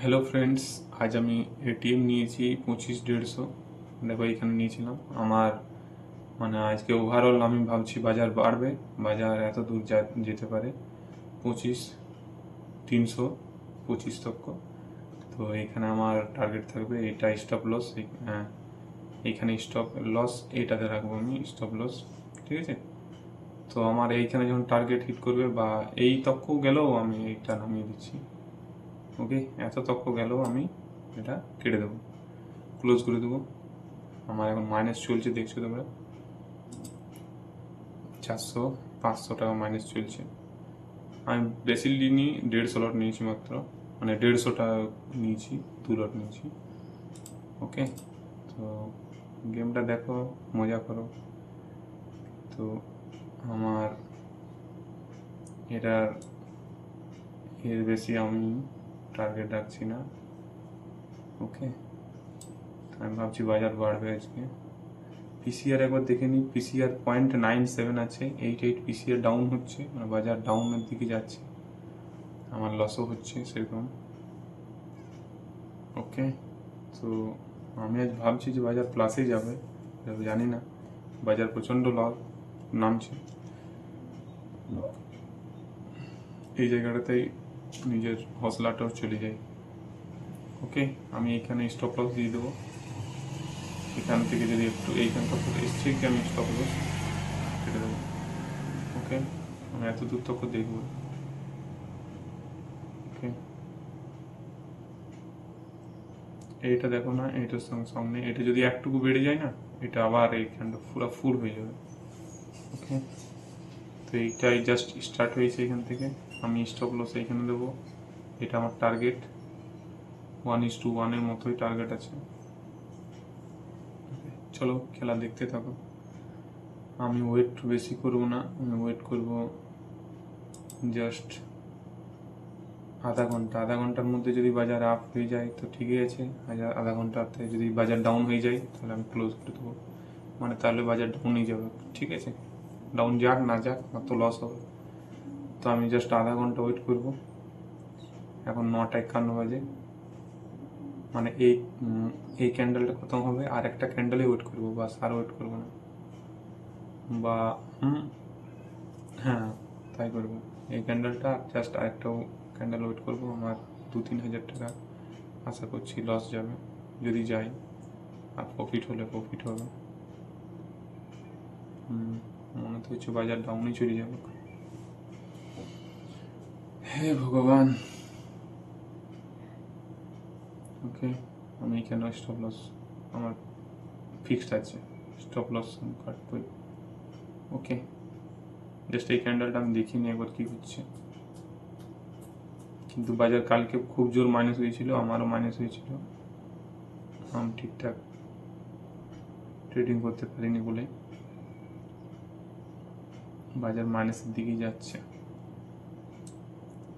Hello friends, আজ আমি ATM নিয়েছি 25-150। দেখো এখানে নিয়েছিলাম আমার, মানে আজকে ওভারঅল আমি ভাবছি বাজার বাড়বে, বাজার এত দূর যেতে পারে 25-300, 25 তক্ক। তো এখানে আমার টার্গেট থাকবে, এটা স্টপ লস, এইখানে স্টপ লস এইটাতে রাখবো আমি স্টপ লস, ঠিক আছে। তো আমার এইখানে যখন টার্গেট হিট করবে বা এই তক্ক গেলেও আমি এইটা নামিয়ে দিচ্ছি। ওকে, এত তক্ক গেলেও আমি এটা কেটে দেবো, ক্লোজ করে দেবো। আমার এখন মাইনাস চলছে, দেখছো তোমরা 400-500 টাকা মাইনাস চলছে। আমি বেশি নিইনি, 150 লট নিয়েছি মাত্র, মানে 150টা নিয়েছি, 2 লট নিয়েছি। ওকে, তো গেমটা দেখো, মজা করো। তো আমার এটার এর বেশি আমি টার্গেট রাখছি না। ওকে, আমি ভাবছি বাজার বাড়বে আজকে। পিসিআর একবার দেখে নিই, পিসিআর 0.97 আছে, 88 পিসিআর ডাউন হচ্ছে, মানে বাজার ডাউনের দিকে যাচ্ছে, আমার লসও হচ্ছে সেরকম। ওকে, তো আমি আজ ভাবছি যে বাজার প্লাসে যাবে, জানি না, বাজার প্রচণ্ড লস নামছে। এই জায়গাটাতেই নিজের হসলাটাও চলে যায়। ওকে, আমি এখানে স্টপ লস দিয়ে দেবো। এখান থেকে যদি একটু এইখানটা করে এসছে কি, আমি স্টপ লস কেটে দেবো। ওকে, আমি এত দূর তক দেখবো। ওকে, এইটা দেখো না, এইটার সঙ্গে সঙ্গে এটা যদি একটুকু বেড়ে যায় না, এটা আবার এইখানটা পুরো ফুল হয়ে যাবে। ওকে, তো এইটাই জাস্ট স্টার্ট হয়েছে এখান থেকে, আমি স্টপ লস এইখানে দেবো। এটা আমার টার্গেট 1:1 মতোই টার্গেট আছে। চলো খেলা দেখতে থাকো। আমি ওয়েট বেশি করবো না, আমি ওয়েট করব জাস্ট আধা ঘন্টার মধ্যে যদি বাজার আপ হয়ে যায় তো ঠিকই আছে, আধা ঘন্টাতে যদি বাজার ডাউন হয়ে যায় তাহলে আমি ক্লোজ করে দেবো, মানে তাহলে বাজার ডাউনই যাবে, ঠিক আছে। ডাউন যাক না যাক, আমার তো লস হবে। তো আমি জাস্ট আধা ঘন্টা ওয়েট করব। এখন 9:51 বাজে, মানে এই ক্যান্ডেলটা খতম হবে আর একটা ক্যান্ডেলে ওয়েট করবো, বাস আর ওয়েট করবো না। বা হ্যাঁ, তাই করবো। এই ক্যান্ডেলটা জাস্ট আরেকটা ক্যান্ডেল ওয়েট করবো। আমার 2-3 হাজার টাকা আশা করছি লস যাবে, যদি যাই, আর প্রফিট হলে প্রফিট হবে। মনে তো হচ্ছে বাজার ডাউনই চলে যাবে। হে ভগবান। ওকে, আমি এখানে স্টপ লস আমার ফিক্সড আছে, স্টপ লস আমি কাটবই। ওকে, জাস্ট এই ক্যান্ডেলটা আমি দেখিনি একবার কী হচ্ছে। কিন্তু বাজার কালকে খুব জোর মাইনাস হয়েছিল, আমারও মাইনাস হয়েছিল, আমি ঠিকঠাক ট্রেডিং করতে পারিনি বলে বাজার মাইনাসের দিকেই যাচ্ছে।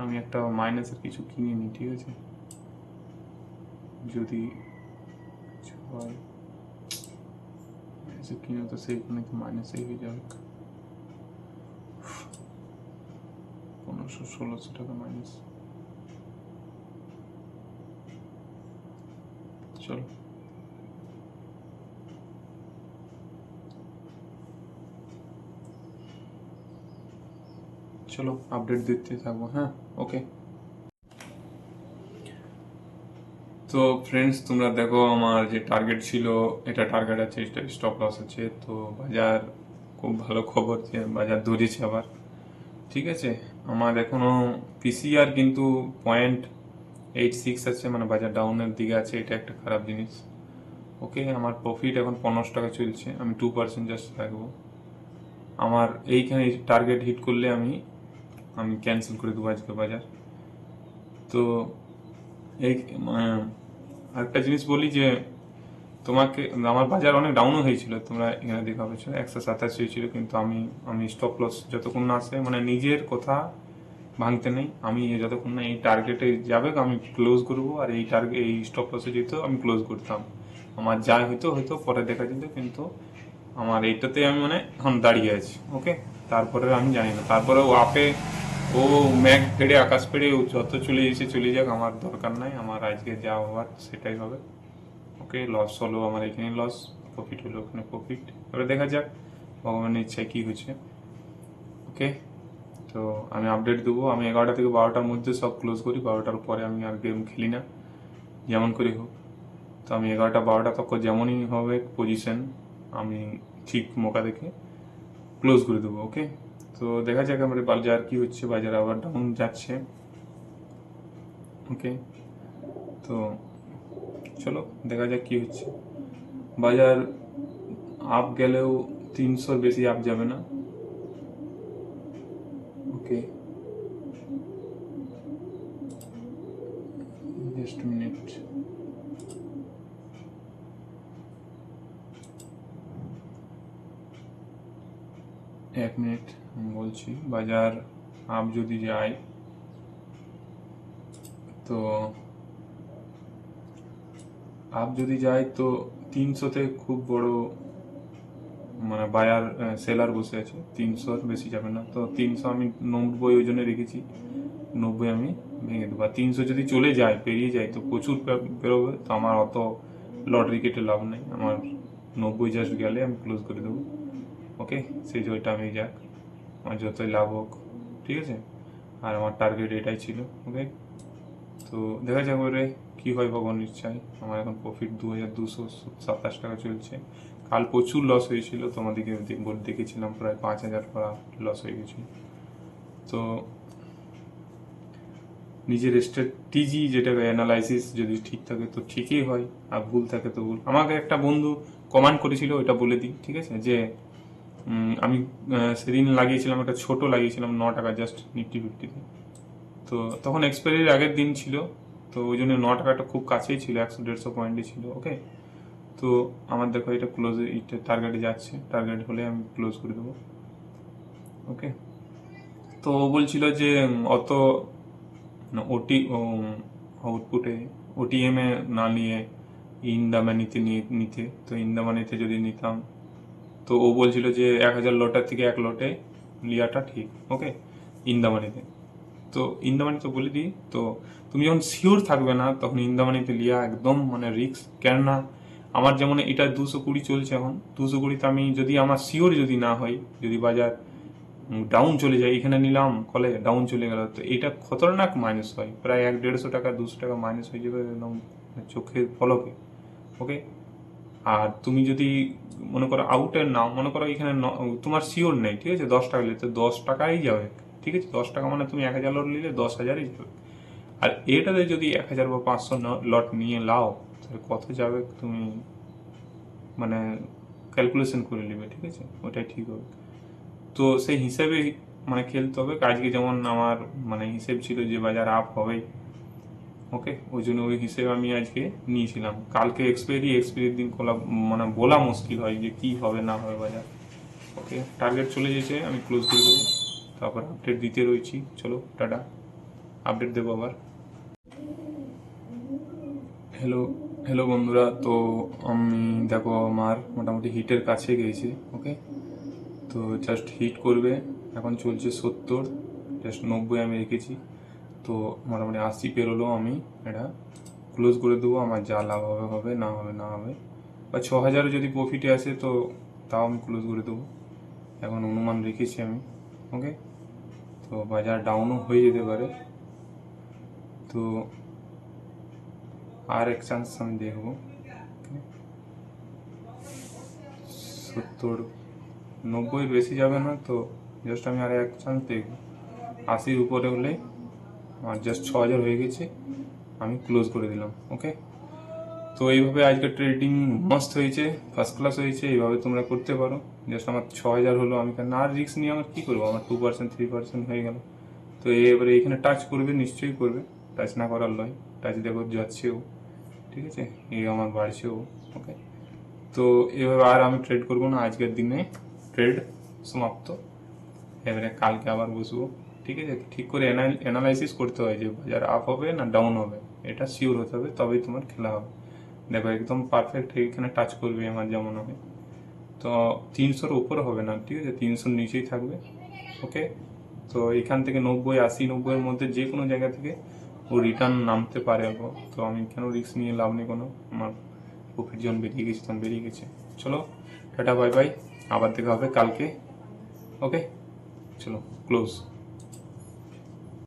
আমি একটা মাইনাসের কিছু কিনিনি, ঠিক আছে, যদি হয় কিনে তো সেইখানে তো মাইনাসেই হয়ে যাবে। 1500-1600 টাকা মাইনাস। চলো চলো আপডেট দিতে থাকবো, হ্যাঁ। ওকে, তো ফ্রেন্ডস তোমরা দেখো, আমার যে টার্গেট ছিল, এটা টার্গেট আছে, এটা স্টপ লস আছে। তো বাজার খুব ভালো খবর যে বাজার ধরেছে আবার, ঠিক আছে। আমার এখনো পিসিআর কিন্তু 0.86 আছে, মানে বাজার ডাউনের দিকে আছে, এটা একটা খারাপ জিনিস। ওকে, আমার প্রফিট এখন 15 টাকা চলছে, আমি 2% জাস্ট রাখবো। আমার এইখানে টার্গেট হিট করলে আমি আমি ক্যান্সেল করে দেবো আজকে বাজার। তো এই আরেকটা জিনিস বলি যে তোমাকে, আমার বাজার অনেক ডাউনও হয়েছিল, তোমরা এখানে দেখা পেয়েছো 127 হয়েছিল, কিন্তু আমি আমি স্টপ লস যতক্ষণ না আসে, মানে নিজের কথা ভাঙতে নেই, আমি যতক্ষণ না এই টার্গেটে যাবে আমি ক্লোজ করবো, আর এই টার্গেট এই স্টপ লসে যেত আমি ক্লোজ করতাম। আমার যা হইতো হয়তো পরে দেখা যেত, কিন্তু আমার এইটাতে আমি মানে এখন দাঁড়িয়ে আছি। ওকে, তারপরে আমি জানি না, তারপরে ও আপে ও ম্যাঘ ফেড়ে আকাশ ফেড়ে ও যত চলে এসে চলে যাক, আমার দরকার নাই। আমার আজকে যা হওয়ার সেটাই হবে। ওকে, লস হলো আমার এখানে লস, প্রফিট হলো ওখানে প্রফিট। এবার দেখা যাক ভগবানের ইচ্ছায় কি হয়েছে। ওকে, তো আমি আপডেট দেবো। আমি 11টা থেকে 12টার মধ্যে সব ক্লোজ করি, 12টার পরে আমি আর গেম খেলি না, যেমন করে হোক। তো আমি 11টা 12টা তক যেমনই হবে পজিশন, আমি ঠিক মোকা দেখে ক্লোজ করে দেবো। ওকে, তো দেখা যাক আমার বাজার কি হচ্ছে। বাজার আবার ডাউন যাচ্ছে। ওকে, তো চলো দেখা যাক কি হচ্ছে। বাজার আপ গেলেও 300 বেশি আপ যাবে না। ওকে, জাস্ট মিনিট। এক মিনিট আমি বলছি। বাজার আপ যদি যায় তো তো 300তে খুব বড় মানে বায়ার সেলার বসে আছে। 300 বেশি যাবে না। তো 300 আমি 90 ওই জন্য রেখেছি, 90 আমি ভেঙে দেবো। আর 300 যদি চলে যায়, পেরিয়ে যায়, তো প্রচুর বেরোবে। তো আমার অত লটারি কেটে লাভ নেই। আমার 90 জাস্ট গেলে আমি ক্লোজ করে দেবো। ওকে, সেই জয়টা আমি যাক, আমার যতই লাভ হোক। ঠিক আছে, আর আমার টার্গেট এটাই ছিল। ওকে, তো দেখা যাক ওরে কি হয় ভগবান ইচ্ছায়। আমার এখন প্রফিট 2227 টাকা চলছে। কাল প্রচুর লস হয়েছিল, তোমাদেরকে দেখেছিলাম, প্রায় 5000 লস হয়ে গেছিল। তো নিজের স্ট্র্যাটেজি যেটা অ্যানালাইসিস যদি ঠিক থাকে তো ঠিকই হয়, আর ভুল থাকে তো ভুল। আমাকে একটা বন্ধু কমেন্ট করেছিল, ওইটা বলে দিই। ঠিক আছে, যে আমি সেদিন লাগিয়েছিলাম, একটা ছোট লাগিয়েছিলাম 9 টাকা জাস্ট নিফটি ফিফটিতে। তো তখন এক্সপায়ারির আগের দিন ছিল, তো ওই জন্য 9 টাকাটা খুব কাছেই ছিল, 100-150 পয়েন্টে ছিল। ওকে, তো আমার দেখো এটা ক্লোজ, এটা টার্গেটে যাচ্ছে, টার্গেট হলে আমি ক্লোজ করে দেবো। ওকে, তো ও বলছিল যে অত ওটি আউটপুটে ওটিএম এ না নিয়ে ইন্দামানিতে নিতে। তো ইন্দামানিতে যদি নিতাম, তো ও বলছিল যে 1000 লটার থেকে 1 লটে লিয়াটা ঠিক। ওকে, ইন্দামানিতে। তো ইন্দামানিতে বলে দিই, তো তুমি যখন শিওর থাকবে না তখন ইন্দামানিতে লিয়া একদম মানে রিস্ক। কেননা আমার যেমন এটা 220 চলছে এখন, 220তে আমি যদি আমার শিওর যদি না হয়, যদি বাজার ডাউন চলে যায়, এখানে নিলাম কলে ডাউন চলে গেল, তো এটা খতরনাক মাইনাস হয়, প্রায় 100-150 টাকা 200 টাকা মাইনাস হয়ে যাবে একদম চোখের পলকে। ওকে, আর তুমি যদি মনে করো আউটের নাও, মনে করো এখানে তোমার শিওর নেই, ঠিক আছে, 10 টাকা নিলে 10 টাকাই যাবে। ঠিক আছে, 10 টাকা মানে তুমি 1000 লট নিলে 10,000ই যাবে। আর এটাতে যদি 1000 বা 500 লট নিয়ে লাও, তাহলে কত যাবে তুমি মানে ক্যালকুলেশন করে নেবে। ঠিক আছে, ওটাই ঠিক হবে। তো সেই হিসাবে মানে খেলতে হবে। আজকে যেমন আমার মানে হিসেব ছিল যে বাজার আপ হবেই। ওকে, ওই জন্য ওই হিসেবে আমি আজকে নিয়েছিলাম। কালকে এক্সপায়ারির দিন মানে বলা মুশকিল হয় যে কি হবে না হবে বাজার। ওকে, টার্গেট চলে গেছে, আমি ক্লোজ করে দেবো। তারপর আপডেট দিতে রয়েছি। চলো টাটা, আপডেট দেবো আবার। হ্যালো, হ্যালো বন্ধুরা। তো আমি দেখো আমার মোটামুটি হিটের কাছে গিয়েছি। ওকে, তো জাস্ট হিট করবে। এখন চলছে 70, জাস্ট 90 আমি রেখেছি। তো মোটামুটি 80 পেরোলো, আমি এটা ক্লোজ করে দেবো। আমার যা লাভ হবে হবে, না হবে না হবে। বা 6000 যদি প্রফিটে আসে তো তাও আমি ক্লোজ করে দেবো, এখন অনুমান রেখেছি আমি। ওকে, তো বাজার ডাউনও হয়ে যেতে পারে। তো আর এক চান্স আমি দেখবো। 70, 90 বেশি যাবে না, তো জাস্ট আমি আর এক চান্স দেখবো। 80 উপরে হলে আমার জাস্ট 6000 হয়ে গেছে, আমি ক্লোজ করে দিলাম। ওকে, তো এইভাবে আজকে ট্রেডিং মস্ত হয়েছে, ফার্স্ট ক্লাস হয়েছে। এইভাবে তোমরা করতে পারো। জাস্ট আমার 6000 হলো, আমি কেন আর রিস্ক নিয়ে আমার কী করবো, আমার 2% 3% হয়ে গেল। তো এবারে এখানে টাচ করবে, নিশ্চয়ই করবে, টাচ না করার নয়। টাচ দেখো যাচ্ছেও, ঠিক আছে, এই আমার বাড়ছেও। ওকে, তো এভাবে আর আমি ট্রেড করবো না। আজকের দিনে ট্রেড সমাপ্ত। এবারে কালকে আবার বসবো। ঠিক আছে, ঠিক করে অ্যানালাইসিস করতে হয় যে বাজার আপ হবে না ডাউন হবে, এটা শিওর হতে হবে, তবেই তোমার খেলা হবে। দেখো একদম পারফেক্ট এখানে টাচ করবে আমার যেমন হবে। তো 300-র উপরে হবে না, ঠিক আছে, 300-র নিচেই থাকবে। ওকে, তো এখান থেকে 90, 80, 90 এর মধ্যে যে কোনো জায়গা থেকে ও রিটার্ন নামতে পারে। তো আমি কেন রিস্ক নিয়ে লাভ নেই কোনো, আমার প্রফিট যখন বেরিয়ে গেছে তখন বেরিয়ে গেছে। চলো টাটা বাই বাই, আবার দেখা হবে কালকে। ওকে চলো ক্লোজ।